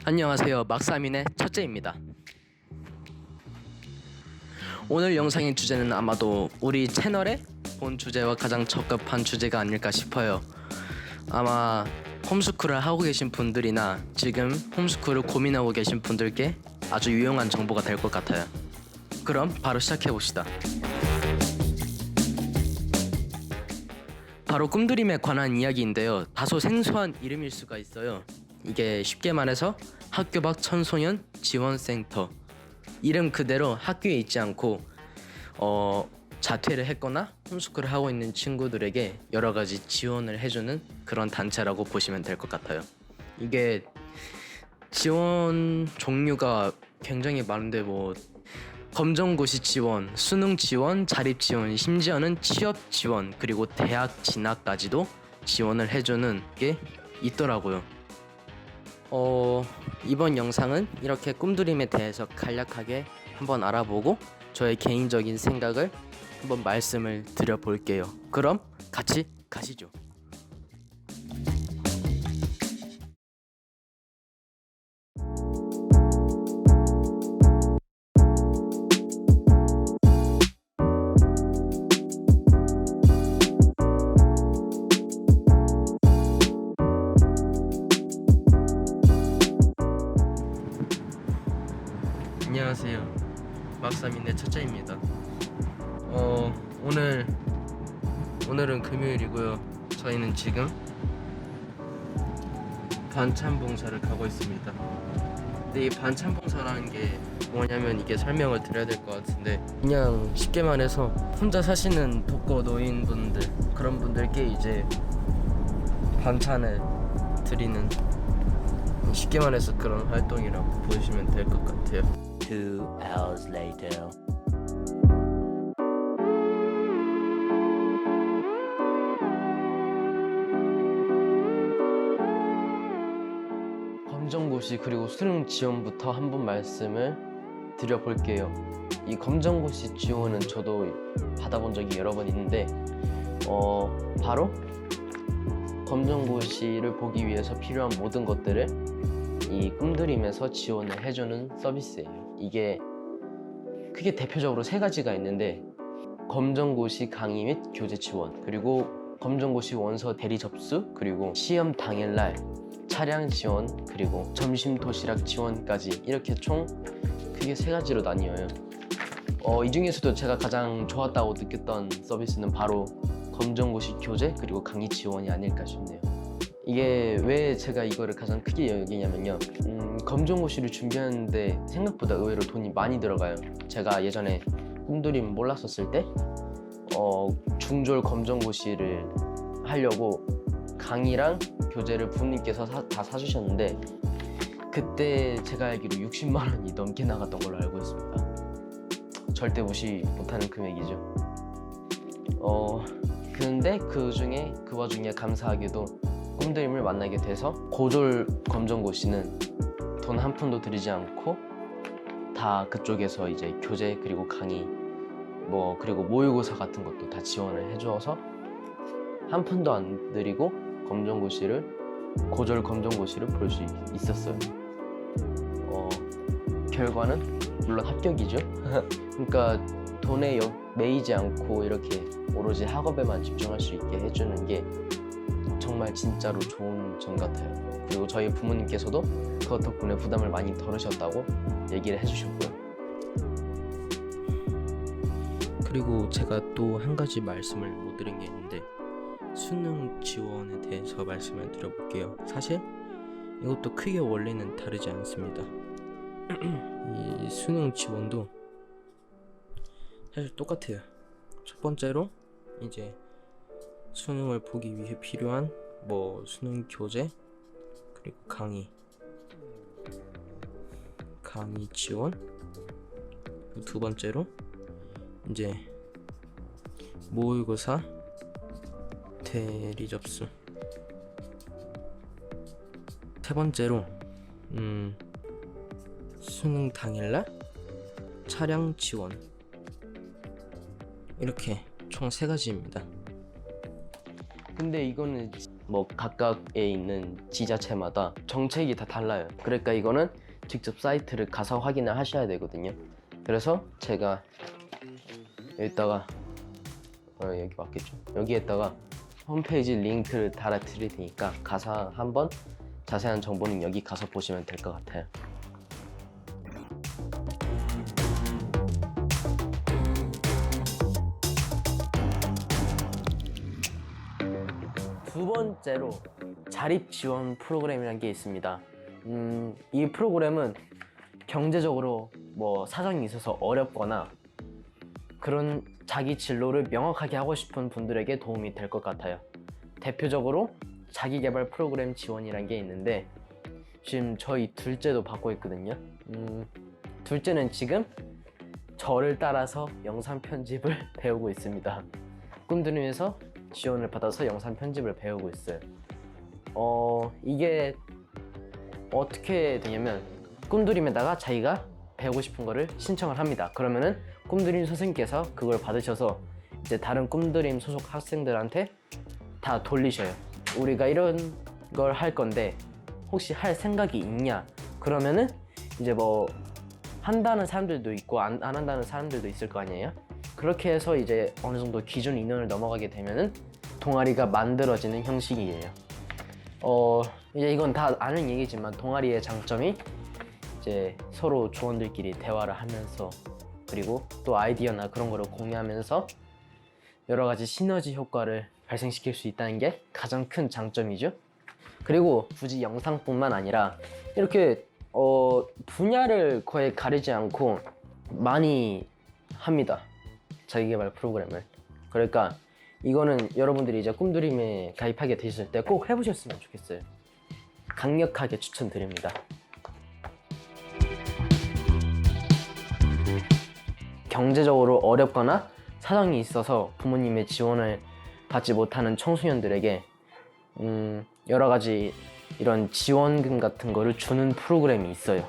안녕하세요, 막사민의 첫째입니다. 오늘 영상의 주제는 아마도 우리 채널의 본 주제와 가장 적합한 주제가 아닐까 싶어요. 아마 홈스쿨을 하고 계신 분들이나 지금 홈스쿨을 고민하고 계신 분들께 아주 유용한 정보가 될 것 같아요. 그럼 바로 시작해봅시다. 바로 꿈드림에 관한 이야기인데요. 다소 생소한 이름일 수가 있어요. 이게 쉽게 말해서 학교 밖 청소년 지원센터, 이름 그대로 학교에 있지 않고 자퇴를 했거나 홈스쿨을 하고 있는 친구들에게 여러 가지 지원을 해주는 그런 단체라고 보시면 될 것 같아요. 이게 지원 종류가 굉장히 많은데 검정고시 지원, 수능 지원, 자립 지원, 심지어는 취업 지원, 그리고 대학 진학까지도 지원을 해주는 게 있더라고요. 이번 영상은 이렇게 꿈드림에 대해서 간략하게 한번 알아보고 저의 개인적인 생각을 한번 말씀을 드려볼게요. 그럼 같이 가시죠. 안녕하세요, 막사민의 첫째입니다. 오늘은 금요일이고요. 저희는 지금 반찬 봉사를 가고 있습니다. 근데 이 반찬 봉사라는 게 뭐냐면, 이게 설명을 드려야 될 것 같은데, 그냥 쉽게 말해서 혼자 사시는 독거 노인분들, 그런 분들께 이제 반찬을 드리는, 쉽게 말해서 그런 활동이라고 보시면 될 것 같아요. 2 hours later. 검정고시 그리고 수능 지원부터 한번 말씀을 드려볼게요. 이 검정고시 지원은 저도 받아본 적이 여러 번 있는데, 바로 검정고시를 보기 위해서 필요한 모든 것들을 이 꿈드림에서 지원을 해주는 서비스예요. 이게 크게 대표적으로 세 가지가 있는데, 검정고시 강의 및 교재 지원, 그리고 검정고시 원서 대리 접수, 그리고 시험 당일날 차량 지원, 그리고 점심 도시락 지원까지, 이렇게 총 크게 세 가지로 나뉘어요. 이 중에서도 제가 가장 좋았다고 느꼈던 서비스는 바로 검정고시 교재 그리고 강의 지원이 아닐까 싶네요. 이게 왜 제가 이거를 가장 크게 여기냐면요, 검정고시를 준비하는데 생각보다 의외로 돈이 많이 들어가요. 제가 예전에 꿈드림 몰랐었을 때 중졸 검정고시를 하려고 강의랑 교재를 부모님께서 다 사주셨는데, 그때 제가 알기로 60만 원이 넘게 나갔던 걸로 알고 있습니다. 절대 무시 못하는 금액이죠. 근데 그 와중에 감사하게도 꿈드림을 만나게 돼서, 고졸 검정고시는 돈 한 푼도 들이지 않고 다 그쪽에서 이제 교재 그리고 강의 그리고 모의고사 같은 것도 다 지원을 해주어서 한 푼도 안 들이고 고졸 검정고시를 볼 수 있었어요. 결과는 물론 합격이죠. 그러니까 돈에 매이지 않고 이렇게 오로지 학업에만 집중할 수 있게 해주는 게 정말 진짜로 좋은 점 같아요. 그리고 저희 부모님께서도 그것 덕분에 부담을 많이 덜으셨다고 얘기를 해주셨고요. 그리고 제가 또 한 가지 말씀을 못 드린 게 있는데, 수능 지원에 대해서 말씀을 드려볼게요. 사실 이것도 크게 원리는 다르지 않습니다. 이 수능 지원도 사실 똑같아요. 첫 번째로 이제 수능을 보기 위해 필요한 수능 교재, 그리고 강의 지원. 그리고 두 번째로 이제 모의고사 대리 접수. 세 번째로 수능 당일날 차량 지원. 이렇게 총 3가지입니다. 근데 이거는 뭐 각각에 있는 지자체마다 정책이 다 달라요. 그러니까 이거는 직접 사이트를 가서 확인을 하셔야 되거든요. 그래서 제가 여기다가 여기 맞겠죠? 여기에다가 홈페이지 링크를 달아 드릴 테니까 가서 한번 자세한 정보는 여기 가서 보시면 될 것 같아요. 두 번째로 자립 지원 프로그램이라는 게 있습니다. 이 프로그램은 경제적으로 뭐 사정이 있어서 어렵거나 그런 자기 진로를 명확하게 하고 싶은 분들에게 도움이 될 것 같아요. 대표적으로 자기개발 프로그램 지원이라는 게 있는데 지금 저희 둘째도 받고 있거든요. 둘째는 지금 저를 따라서 영상 편집을 배우고 있습니다. 꿈드림에서 지원을 받아서 영상 편집을 배우고 있어요. 이게 어떻게 되냐면 꿈드림에다가 자기가 배우고 싶은 거를 신청을 합니다. 그러면은 꿈드림 선생님께서 그걸 받으셔서 이제 다른 꿈드림 소속 학생들한테 다 돌리셔요. 우리가 이런 걸 할 건데 혹시 할 생각이 있냐? 그러면은 이제 뭐 한다는 사람들도 있고 안 한다는 사람들도 있을 거 아니에요? 그렇게 해서 이제 어느 정도 기준 인원을 넘어가게 되면은 동아리가 만들어지는 형식이에요. 이제 이건 다 아는 얘기지만 동아리의 장점이 이제 서로 조원들끼리 대화를 하면서 그리고 또 아이디어나 그런 거를 공유하면서 여러 가지 시너지 효과를 발생시킬 수 있다는 게 가장 큰 장점이죠. 그리고 굳이 영상뿐만 아니라 이렇게 분야를 거의 가리지 않고 많이 합니다. 자기개발 프로그램을. 그러니까 이거는 여러분들이 이제 꿈드림에 가입하게 되셨을 때 꼭 해보셨으면 좋겠어요. 강력하게 추천드립니다. 경제적으로 어렵거나 사정이 있어서 부모님의 지원을 받지 못하는 청소년들에게 여러 가지 이런 지원금 같은 거를 주는 프로그램이 있어요.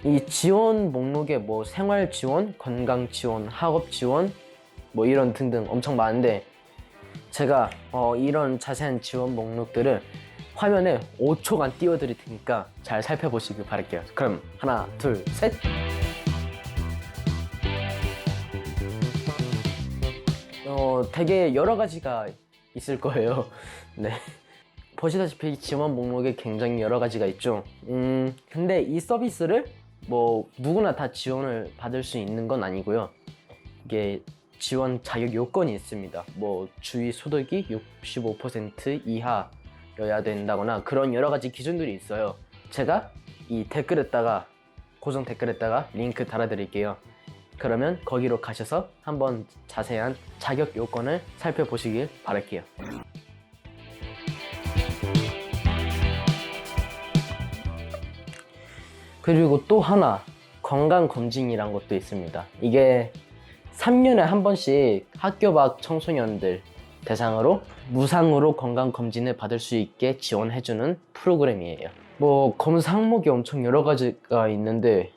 이 지원 목록에 뭐 생활 지원, 건강 지원, 학업 지원 뭐 이런 등등 엄청 많은데 제가 이런 자세한 지원 목록들을 화면에 5초간 띄워드릴 테니까 잘 살펴보시길 바랄게요. 그럼 하나, 둘, 셋! 되게 여러 가지가 있을 거예요. 네. 보시다시피 지원 목록에 굉장히 여러 가지가 있죠. 근데 이 서비스를 뭐 누구나 다 지원을 받을 수 있는 건 아니고요. 이게 지원 자격 요건이 있습니다. 뭐 주위 소득이 65% 이하여야 된다거나 그런 여러 가지 기준들이 있어요. 제가 이 댓글에다가 고정 댓글에다가 링크 달아드릴게요. 그러면 거기로 가셔서 한번 자세한 자격 요건을 살펴보시길 바랄게요. 그리고 또 하나 건강검진이란 것도 있습니다. 이게 3년에 한 번씩 학교 밖 청소년들 대상으로 무상으로 건강검진을 받을 수 있게 지원해주는 프로그램이에요. 뭐 검사 항목이 엄청 여러 가지가 있는데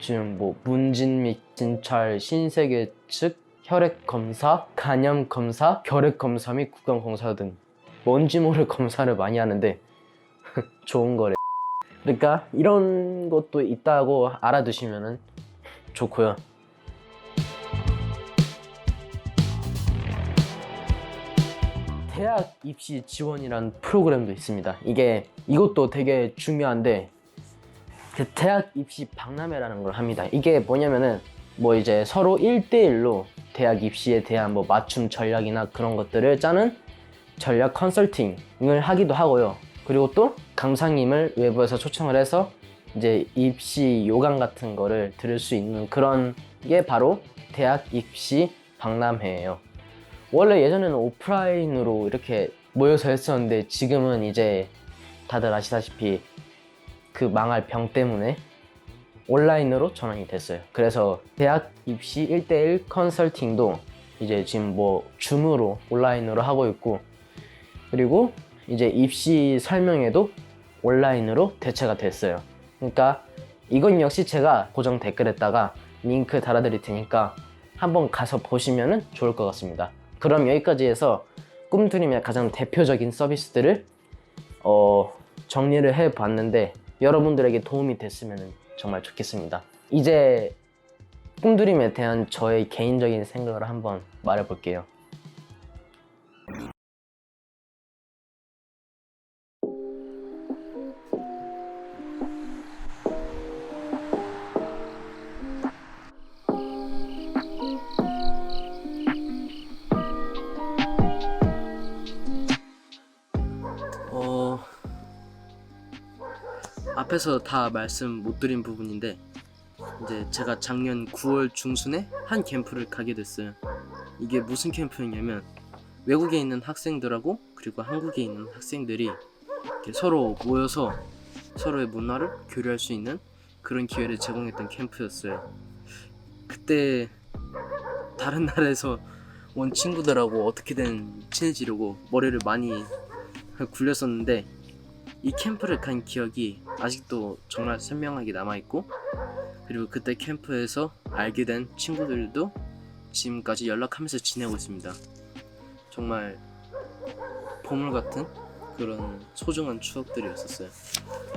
지금 뭐 문진 및 진찰, 신세계측, 혈액검사, 간염검사, 결핵검사 및 구강검사 등 뭔지 모를 검사를 많이 하는데 좋은 거래. 그러니까 이런 것도 있다고 알아두시면 좋고요. 대학 입시 지원이란 프로그램도 있습니다. 이것도 되게 중요한데 그 대학 입시 박람회라는 걸 합니다. 이게 뭐냐면은 뭐 이제 서로 1대1로 대학 입시에 대한 뭐 맞춤 전략이나 그런 것들을 짜는 전략 컨설팅을 하기도 하고요. 그리고 또 강사님을 외부에서 초청을 해서 이제 입시 요강 같은 거를 들을 수 있는 그런 게 바로 대학 입시 박람회예요. 원래 예전에는 오프라인으로 이렇게 모여서 했었는데 지금은 이제 다들 아시다시피 그 망할 병 때문에 온라인으로 전환이 됐어요. 그래서 대학 입시 1대1 컨설팅도 이제 지금 뭐 줌으로 온라인으로 하고 있고, 그리고 이제 입시 설명회도 온라인으로 대체가 됐어요. 그러니까 이건 역시 제가 고정 댓글에다가 링크 달아드릴 테니까 한번 가서 보시면 좋을 것 같습니다. 그럼 여기까지 해서 꿈드림의 가장 대표적인 서비스들을 정리를 해봤는데 여러분들에게 도움이 됐으면 정말 좋겠습니다. 이제 꿈드림에 대한 저의 개인적인 생각을 한번 말해볼게요. 앞에서 다 말씀 못 드린 부분인데, 이제 제가 작년 9월 중순에 한 캠프를 가게 됐어요. 이게 무슨 캠프였냐면 외국에 있는 학생들하고 그리고 한국에 있는 학생들이 이렇게 서로 모여서 서로의 문화를 교류할 수 있는 그런 기회를 제공했던 캠프였어요. 그때 다른 나라에서 온 친구들하고 어떻게든 친해지려고 머리를 많이 굴렸었는데, 이 캠프를 간 기억이 아직도 정말鮮明하게 남아있고, 그리고 그때 캠프에서 알게 된 친구들도 지금까지 연락하면서 지내고 있습니다. 정말 보물 같은 그런 소중한 추억들이었었어요.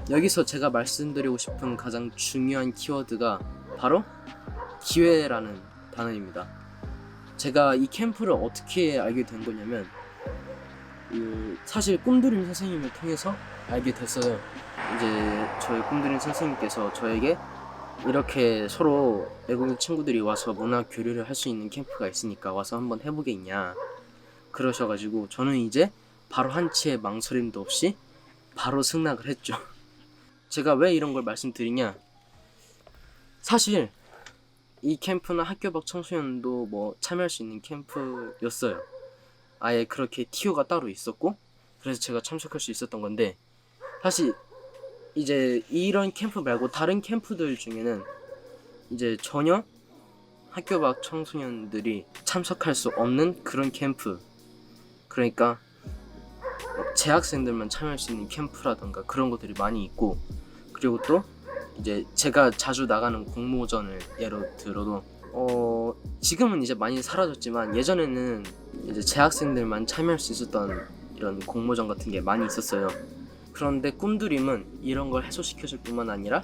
여기서 제가 말씀드리고 싶은 가장 중요한 키워드가 바로 기회라는 단어입니다. 제가 이 캠프를 어떻게 알게 된 거냐면, 사실 꿈드림 선생님을 통해서 알게 됐어요. 이제 저희 꿈드림 선생님께서 저에게 이렇게 서로 외국인 친구들이 와서 문화 교류를 할 수 있는 캠프가 있으니까 와서 한번 해보겠냐 그러셔가지고, 저는 이제 바로 한치의 망설임도 없이 바로 승낙을 했죠. 제가 왜 이런 걸 말씀드리냐, 사실 이 캠프는 학교 밖 청소년도 뭐 참여할 수 있는 캠프였어요. 아예 그렇게 티오가 따로 있었고, 그래서 제가 참석할 수 있었던 건데, 사실 이제 이런 캠프 말고 다른 캠프들 중에는 이제 전혀 학교 밖 청소년들이 참석할 수 없는 그런 캠프, 그러니까 재학생들만 참여할 수 있는 캠프라던가 그런 것들이 많이 있고, 그리고 또 이제 제가 자주 나가는 공모전을 예로 들어도 지금은 이제 많이 사라졌지만 예전에는 이제 재학생들만 참여할 수 있었던 이런 공모전 같은 게 많이 있었어요. 그런데 꿈드림은 이런 걸 해소시켜줄 뿐만 아니라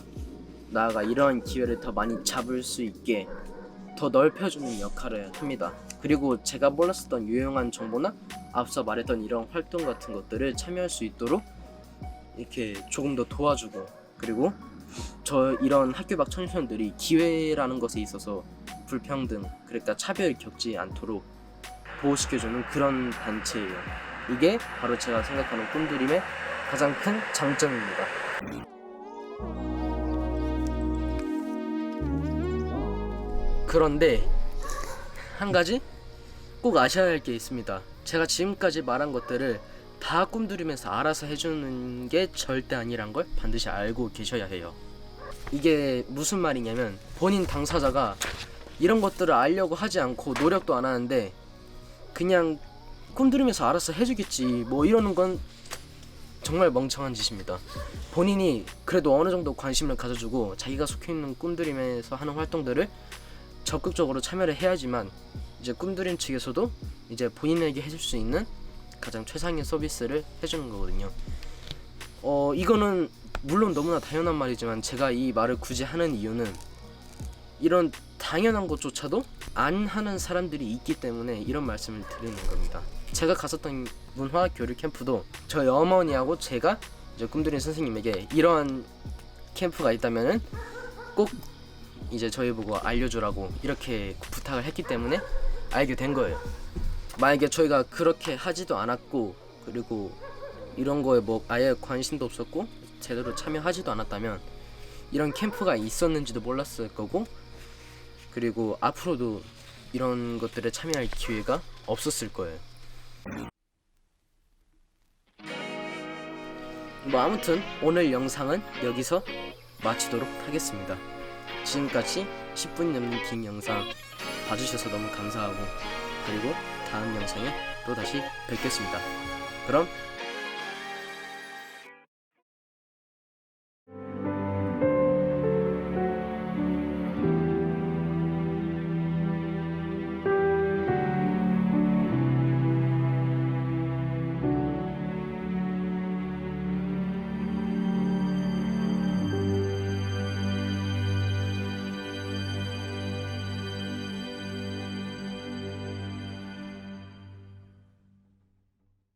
나아가 이러한 기회를 더 많이 잡을 수 있게 더 넓혀주는 역할을 합니다. 그리고 제가 몰랐었던 유용한 정보나 앞서 말했던 이런 활동 같은 것들을 참여할 수 있도록 이렇게 조금 더 도와주고, 그리고 저 이런 학교 밖 청소년들이 기회라는 것에 있어서 불평등, 그러니까 차별을 겪지 않도록 보호시켜주는 그런 단체예요. 이게 바로 제가 생각하는 꿈드림의 가장 큰 장점입니다. 그런데 한 가지 꼭 아셔야 할 게 있습니다. 제가 지금까지 말한 것들을 다 꿈드림에서 알아서 해주는 게 절대 아니란 걸 반드시 알고 계셔야 해요. 이게 무슨 말이냐면, 본인 당사자가 이런 것들을 알려고 하지 않고 노력도 안 하는데 그냥 꿈드림에서 알아서 해주겠지 뭐 이러는 건 정말 멍청한 짓입니다. 본인이 그래도 어느 정도 관심을 가져주고 자기가 속해있는 꿈드림에서 하는 활동들을 적극적으로 참여를 해야지만 이제 꿈드림 측에서도 이제 본인에게 해줄 수 있는 가장 최상의 서비스를 해주는 거거든요. 이거는 물론 너무나 당연한 말이지만 제가 이 말을 굳이 하는 이유는 이런 당연한 것조차도 안 하는 사람들이 있기 때문에 이런 말씀을 드리는 겁니다. 제가 갔었던 문화 교류 캠프도 저희 어머니하고 제가 이제 꿈드림 선생님에게 이러한 캠프가 있다면은 꼭 이제 저희 보고 알려주라고 이렇게 부탁을 했기 때문에 알게 된 거예요. 만약에 저희가 그렇게 하지도 않았고, 그리고 이런 거에 뭐 아예 관심도 없었고 제대로 참여하지도 않았다면 이런 캠프가 있었는지도 몰랐을 거고, 그리고 앞으로도 이런 것들에 참여할 기회가 없었을 거예요. 뭐 아무튼 오늘 영상은 여기서 마치도록 하겠습니다. 지금까지 10분 넘는 긴 영상 봐주셔서 너무 감사하고, 그리고 다음 영상에 또다시 뵙겠습니다. 그럼